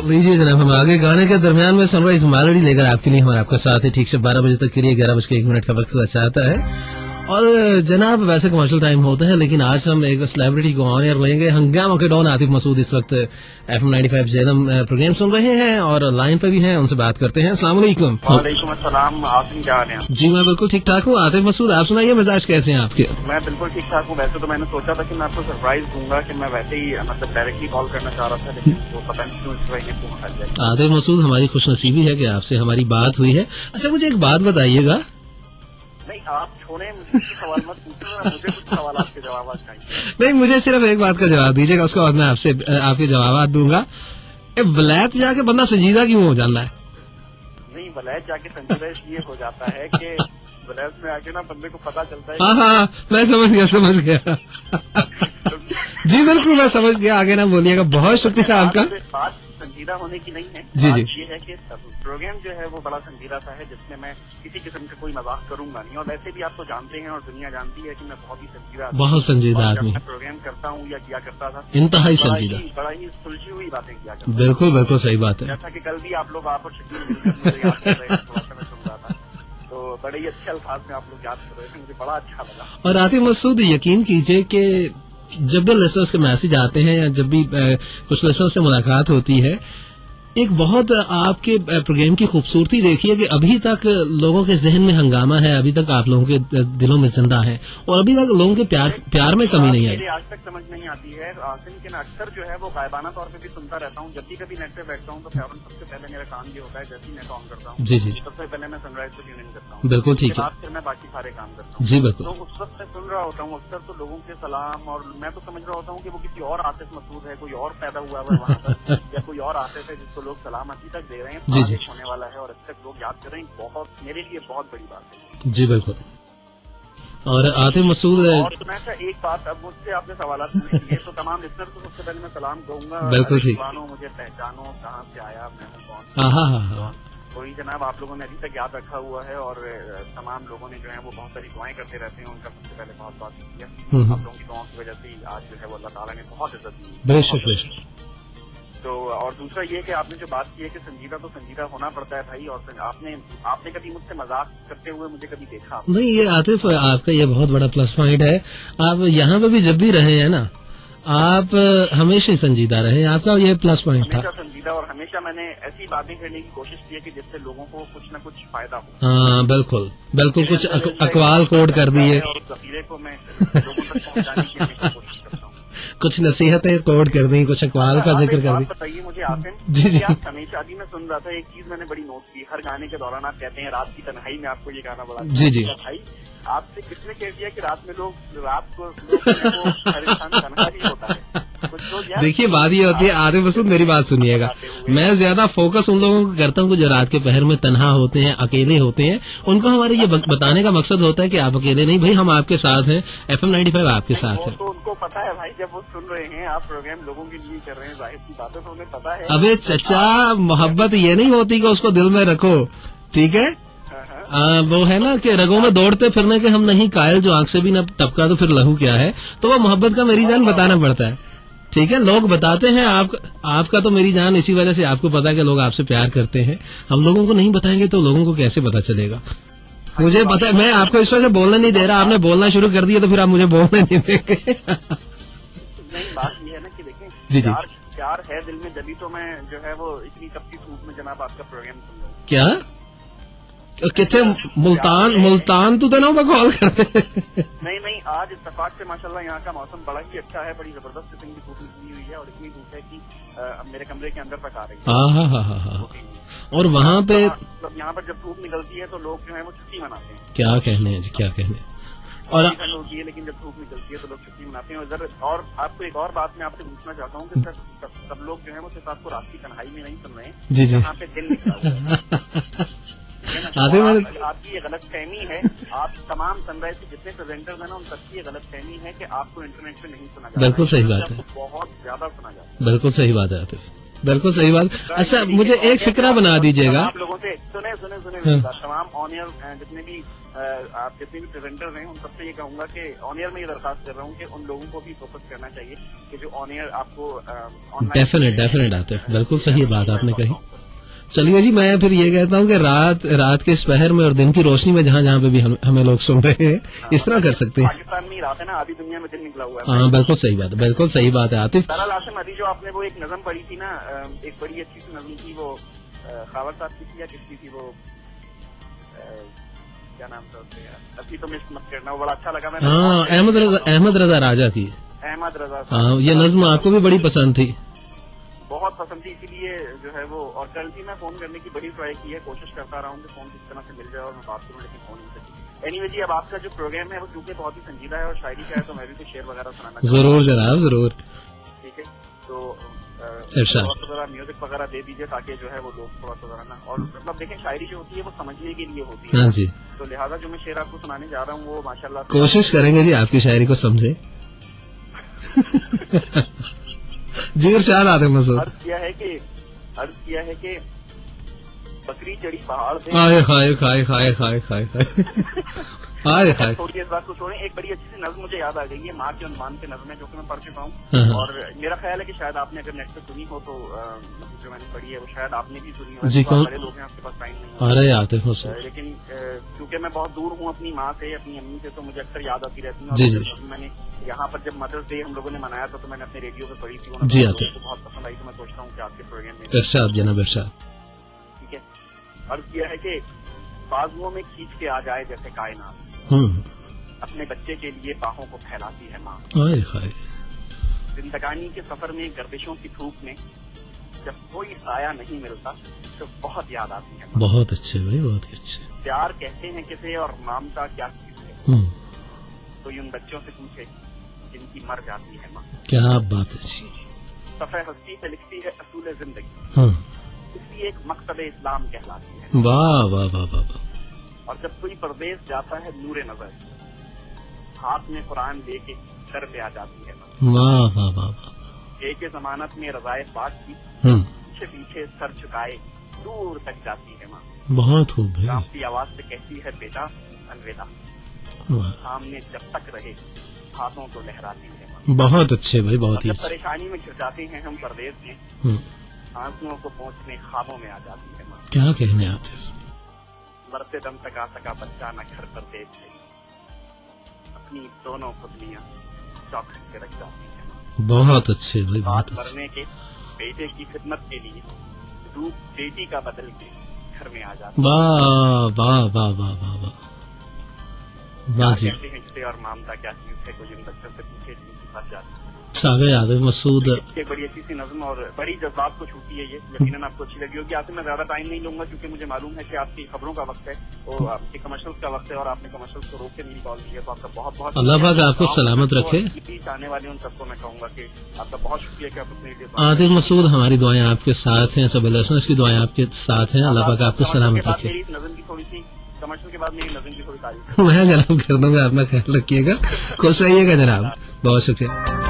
लीजिए जनाब, हम आगे गाने के दरमियान में सनराइज मेलोडी लेकर आपके लिए हमारे आपका साथ है ठीक से 12 बजे तक के लिए। 11:01 का वक्त हुआ चाहता है और जनाब वैसे कमर्शियल टाइम होता है, लेकिन आज हम एक सेलिब्रिटी को ऑन एयर लेंगे। हंगामा के डॉन आतिफ मसूद इस वक्त FM 95 जेदम प्रोग्राम सुन रहे हैं और लाइन पे भी हैं, उनसे बात करते हैं। अस्सलाम वालेकुम। वालेकुम अस्सलाम। आसिम क्या हाल है? जी मैं बिल्कुल ठीक ठाक हूँ। आतिफ मसूद आप सुनाइए, मिजाज कैसे हैं आपके? मैं बिल्कुल ठीक ठाक हूँ। वैसे तो मैंने सोचा था कि मैं आपको सरप्राइज दूंगा कि मैं वैसे ही मतलब डायरेक्टली कॉल करना चाह रहा था, लेकिन वो पता नहीं क्यों इस वजह से हट जाए। आतिफ मसूद हमारी खुशनसीबी है कि आपसे हमारी बात हुई है। अच्छा मुझे एक बात बताइएगा। नहीं आप छोड़े, मुझे सवाल मत पूछो, मुझे कुछ सवाल आपके जवाब चाहिए। नहीं मुझे सिर्फ एक बात का जवाब दीजिएगा, उसके बाद मैं आपसे आपके जवाब दूंगा। वलैत जाके बंदा संजीदा क्यों हो जाना है? नहीं वलैत जाके संजीदा इसलिए हो जाता है कि वलैत में आके ना बंदे को पता चलता है। हाँ मैं समझ गया जी बिल्कुल मैं समझ गया। आगे ना बोलिएगा। बहुत शुक्रिया आपका। बात संजीदा होने की नहीं है, जी बात जी ये है कि प्रोग्राम जो है वो बड़ा संजीदा सा है, जिसमें मैं किसी किस्म का कोई मजाक करूंगा नहीं। और वैसे भी आप तो जानते हैं और दुनिया जानती है कि मैं बहुत संजीदा आदमी प्रोग्राम करता हूँ या किया करता था, इंतहाई संजीदा, बड़ा ही सुलझी हुई बातें किया करता। बिल्कुल सही बात है। जैसा कि कल भी आप लोग आप और शकील मिलकर मुझे याद कर रहे थे, थोड़ा सा मैं सुन रहा था, तो बड़े ही अच्छे अल्फाज में आप लोग याद कर रहे थे, मुझे बड़ा अच्छा लगा। और आतिफ मसूद यकीन कीजिए कि जब भी लिसनर्स के मैसेज आते हैं या जब भी कुछ लिसनर्स से मुलाकात होती है, एक बहुत आपके प्रोग्राम की खूबसूरती देखिए कि अभी तक लोगों के जहन में हंगामा है, अभी तक आप लोगों के दिलों में जिंदा है और अभी तक लोगों के प्यार में कमी नहीं आई। आज तक समझ नहीं आती है आसिम के, अक्सर जो है वो गायबाना तौर पे भी सुनता रहता हूँ। जब भी कभी नेट पे बैठता हूँ तो फौरन सबसे पहले मेरा काम ये होता है, जैसे ही नेट ऑन करता हूँ जी सबसे पहले मैं सनराइज को ट्यून इन करता हूँ। बिल्कुल ठीक है। फिर मैं बाकी सारे काम करता हूँ। जी बिल्कुल। तो उस वक्त मैं सुन रहा होता हूँ अक्सर तो लोगों के सलाम, और मैं तो समझ रहा होता हूँ कि वो किसी और आतिफ मसूद है, कोई और पैदा हुआ है वहाँ पर या कोई और आतिफ है जिसको लोग सलाम अभी तक दे रहे हैं। जी होने वाला है और अब तक लोग याद कर रहे हैं, बहुत मेरे लिए बहुत बड़ी बात है। जी बिल्कुल। और आतिफ मसूद और मैं एक बात, अब मुझसे आपने सवाल पूछे तो तमाम लिस्नर को सबसे पहले मैं सलाम दूंगा। बिल्कुल ठीक। मुझे पहचानो, कहाँ से आया, मैं हूँ कौन। हाँ कोई जनाब आप लोगों ने अभी तक याद रखा हुआ है और तमाम लोगों ने जो है वो बहुत सारी दुआएं करते रहते हैं, उनका सबसे पहले बहुत बहुत शुक्रिया। आप लोगों की दुआओं की वजह से आज जो है वो अल्लाह ताला ने बहुत इज्जत दी। बेशक। तो और दूसरा ये कि आपने जो बात की है कि संजीदा तो संजीदा होना पड़ता है भाई, और आपने कभी मुझसे मजाक करते हुए मुझे कभी देखा? नहीं ये आतिफ आपका ये बहुत बड़ा प्लस पॉइंट है। आप यहाँ पे भी जब भी रहे हैं ना, आप हमेशा ही संजीदा रहे, आपका ये प्लस पॉइंट था। हमेशा संजीदा और हमेशा मैंने ऐसी बातें करने की कोशिश की है कि जिससे लोगों को कुछ न कुछ फायदा हो। हाँ बिल्कुल कुछ अकवाल कोड कर दिए और जखीरे को मैं लोगों तक पहुँचाने की हमेशा कोशिश करता हूँ। कुछ नसीहतें कोड कर दी, कुछ अकवाल का जिक्र कर दी। बताइए मुझे आसिम जी आप हमेशा अभी मैं सुन रहा था, एक चीज मैंने बड़ी नोट की, हर गाने के दौरान आप कहते हैं रात की तन्हाई में आपको ये गाना बड़ा जी भाई आपसे किसने कह दिया कि रात को हर इंसान तन्हा ही होता है? देखिए बात ये होती है आतिफ मसूद, मेरी बात सुनिएगा, मैं ज्यादा फोकस उन लोगों को करता हूँ जो रात के पहर में तन्हा होते हैं, अकेले होते हैं। उनको हमारे ये बताने का मकसद होता है कि आप अकेले नहीं भाई, हम आपके साथ हैं, FM 95 आपके साथ है। तो उनको पता है भाई, जब वो सुन रहे हैं आप प्रोग्राम लोगों के लिए कर रहे हैं, जाहिर सी बात है तो उन्हें पता है। अबे चचा, मोहब्बत ये नहीं होती कि उसको दिल में रखो, ठीक है? वो है ना कि रगों में दौड़ते फिरने के हम नहीं कायल, जो आंख से भी न टपका तो फिर लहू क्या है। तो वो मोहब्बत का मेरी जान बताना पड़ता है, ठीक है? लोग बताते हैं आपका तो मेरी जान, इसी वजह से आपको पता है कि लोग आपसे प्यार करते हैं। हम लोगों को नहीं बताएंगे तो लोगों को कैसे पता चलेगा? मुझे पता है, मैं आपको इस वजह से बोलने नहीं दे रहा, आपने बोलना शुरू कर दिया तो फिर आप मुझे बोलने नहीं देंगे। नहीं बात ये है ना कि देखें, जी प्यार है दिल में, जब तो मैं जो है वो इतनी तपती धूप में जनाब आपका प्रोग्राम सुन रहा हूँ। क्या कितने मुल्तान तो ना कॉल करते? नहीं आज इत्तेफाक से माशाल्लाह यहाँ का मौसम बड़ा ही अच्छा है, बड़ी जबरदस्त किस्म की धूप निकली हुई है और इतनी धूप है कि मेरे कमरे के अंदर तक आ रही है। हाँ। और वहाँ पे यहाँ पर जब धूप निकलती है तो लोग जो है वो छुट्टी मनाते हैं। क्या कहने हैं जी, क्या कहने। और ठंड होती है लेकिन जब धूप निकलती है तो लोग छुट्टी मनाते हैं। और आपको एक और बात मैं आपसे पूछना चाहता हूँ कि सब लोग जो है वो सिर्फ आपको रात की तन्हाई में नहीं सुन रहे हैं, जी यहाँ पे दिन निकला आपकी ये गलत फहमी है। आप तमाम सनराइज के जितने प्रेजेंटर्स हैं ना, उन सबकी ये गलत फहमी है कि आपको इंटरनेट पे नहीं सुना जाता। बिल्कुल सही बात है, बहुत ज्यादा सुना जाता है। बिल्कुल सही बात है आतिफ, बिल्कुल सही बात। अच्छा मुझे एक फिक्रा बना दीजिएगा। आप लोगों से सुने तमाम ऑन एयर जितने भी आप जितने भी प्रेजेंटर्स हैं उन सबसे ये कहूंगा कि ऑन एयर में ये दरखास्त कर रहा हूँ कि उन लोगों को भी फोकस करना चाहिए कि जो ऑन एयर आपको डेफिनेट आते हैं। बिल्कुल सही बात आपने कही। चलिए जी, मैं फिर ये कहता हूँ कि रात के इस पहर में और दिन की रोशनी में जहाँ पे भी हमें लोग सुन रहे हैं, इस तरह कर सकते हैं। पाकिस्तान में रात है ना, आधी दुनिया में दिन निकला हुआ है। हाँ बिल्कुल सही बात है, बिल्कुल सही बात है आतिफ। दरअसल आसिम, अभी जो आपने वो एक नज़म पढ़ी थी ना, एक बड़ी अच्छी सी नज़म थी, वो खावर साहब की थी या किसकी थी, वो क्या नाम था उसका यार, अभी तो मिस मत करना, वो बड़ा अच्छा लगा। मैंने अहमद रजा राजा की। अहमद रजा। हाँ, ये नज़्म आपको भी बड़ी पसंद थी? बहुत पसंद थी, इसीलिए जो है वो, और कल भी मैं फोन करने की बड़ी ट्राई की है, कोशिश करता रहा हूँ कि फोन किस तरह से मिल जाए और मैं बात करूँ, लेकिन फोन नहीं सकी। एनीवे जी, अब आपका जो प्रोग्राम है वो क्योंकि बहुत ही संजीदा है और शायरी का है, तो मैं भी कुछ शेर वगैरह सुनाना। जरूर जनाब, जरूर। ठीक है, तो थोड़ा सा जरा म्यूजिक वगैरह दे दीजिए ताकि जो है वो लोग थोड़ा सा जरा ना, और मतलब देखें, शायरी जो होती है वो समझने के लिए होती है। हाँ जी। तो लिहाजा जो मैं शेर आपको सुनाने जा रहा हूँ वो माशाल्लाह कोशिश करेंगे जी आपकी शायरी को समझे। जी इरशाद आते मसूद। अर्ज किया है कि बकरी चढ़ी पहाड़ से। खाए थोड़ी इस बात को छोड़ें, एक बड़ी अच्छी सी नज़्म मुझे याद आ गई है, माँ के उन्वान पे नज़्म है, जो कि मैं पढ़ चुका हूँ, और मेरा ख्याल है कि शायद आपने अगर नेट पे सुनी हो तो जो मैंने पढ़ी है वो शायद आपने भी सुनी हो। जी, कौन? बड़े लोग हैं, आपके पास टाइम नहीं। अरे आते हैं, लेकिन क्योंकि मैं बहुत दूर हूँ अपनी माँ से, अपनी अम्मी से, तो मुझे अक्सर याद आती रहती है। जी। मैंने यहाँ पर जब मदर्स डे हम लोगों ने मनाया था तो मैंने अपने रेडियो पे पढ़ी थी, जी आते बहुत पसंद आई, तो मैं सोचता हूँ कि आपके प्रोग्राम में इरशाद जनाब इरशाद। ठीक है, अर्ज किया है कि बाजुओं में खींच के आ जाए जैसे कायनात, अपने बच्चे के लिए बाहों को फैलाती है माँ। जिंदगानी के सफर में गर्दिशों की धूप में जब कोई साया नहीं मिलता तो बहुत याद आती है। बहुत अच्छे भाई, बहुत अच्छे। प्यार कहते हैं किसे और ममता क्या चीज है, तो उन बच्चों से पूछे जिनकी मर जाती है माँ। क्या बात है जी। सफ़े हस्ती पे लिखती है असूल जिंदगी, इसलिए एक मकसद इस्लाम कहलाती है। वाह वाह वाह वाह। और जब कोई परदेश जाता है नूरे नजर, हाथ में कुरान लेके सर पे आ जाती है। वाह वाह वाह। एक जमानत में रज़ाए पाक की पीछे पीछे सर झुकाए दूर तक जाती है माँ। बहुत खूब है। कांपती आवाज से कहती है बेटा अलविदा, सामने जब तक रहे हाथों को लहराती है माँ। बहुत अच्छे भाई, बहुत ही। परेशानी में घिर जाते हैं हम परदेश में, आंसुओं को पहुँचने ख्वाबों में आ जाती है माँ। क्या कहने आते, मरते दम तक आ सका बच्चा न घर परदेश से, अपनी दोनों पुतलियां चौखट के रख जाती है। बहुत अच्छे भाई, बहुत मरने के बेटे की खिदमत के लिए रूप बेटी का बदल के घर में आ जाती है। वाह वाह वाह वाह वाह वाह। कहते हैं जिसे और ममता क्या चीज है, कोई इन बच्चों से पूछे जिनकी फंस जाती है। सागर यादव मसूद। एक बड़ी अच्छी सी नज़्म और बड़ी जज्बात को छूती है ये, यकीनन आपको अच्छी लगी होगी। आपसे मैं ज्यादा टाइम नहीं लूंगा क्योंकि मुझे मालूम है कि आपकी खबरों का वक्त है और आपके कमर्शियल्स का वक्त है, और आपने कमर्शियल्स को रोक के मेरी कॉल की है, तो आपका बहुत बहुत अल्लाह पाक आपको सलामत रखे। आने वाले उन सबको मैं कहूंगा कि आपका बहुत शुक्रिया कि आप अपने आतिफ मसूद, हमारी दुआएं आपके साथ हैं, सब लिसनर्स की दुआएं आपके साथ हैं। अल्लाह पाक आपको सलामत रखे। नज़्म की थोड़ी सी कमर्शियल के बाद मेरी नज़्म की थोड़ी तारीफ मैं जनाब कर दूंगा, अपना ख्याल रखिएगा, खुश रहिएगा जनाब, बहुत शुक्रिया।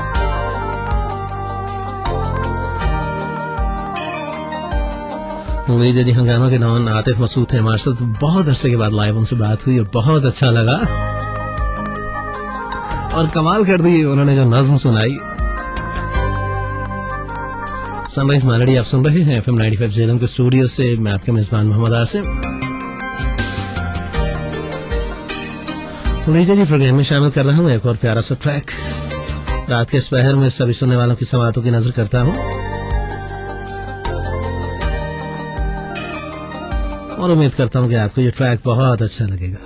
उम्मीद है जी हंगामा के नौन आतिफ मसूद थे हमारे साथ, बहुत अरसे के बाद लाइव उनसे बात हुई और बहुत अच्छा लगा, और कमाल कर दी उन्होंने जो नज्म सुनाई। सनराइज मेलोडी आप सुन रहे हैं FM 95 झेलम के स्टूडियो से, मैं आपके मेजबान मोहम्मद आसिम। उम्मीद है जी प्रोग्राम में शामिल कर रहा हूँ एक और प्यारा सा ट्रैक। रात के इस पहर में सभी सुनने वालों की समातों की नजर करता हूँ और उम्मीद करता हूँ कि आपको ये ट्रैक बहुत अच्छा लगेगा।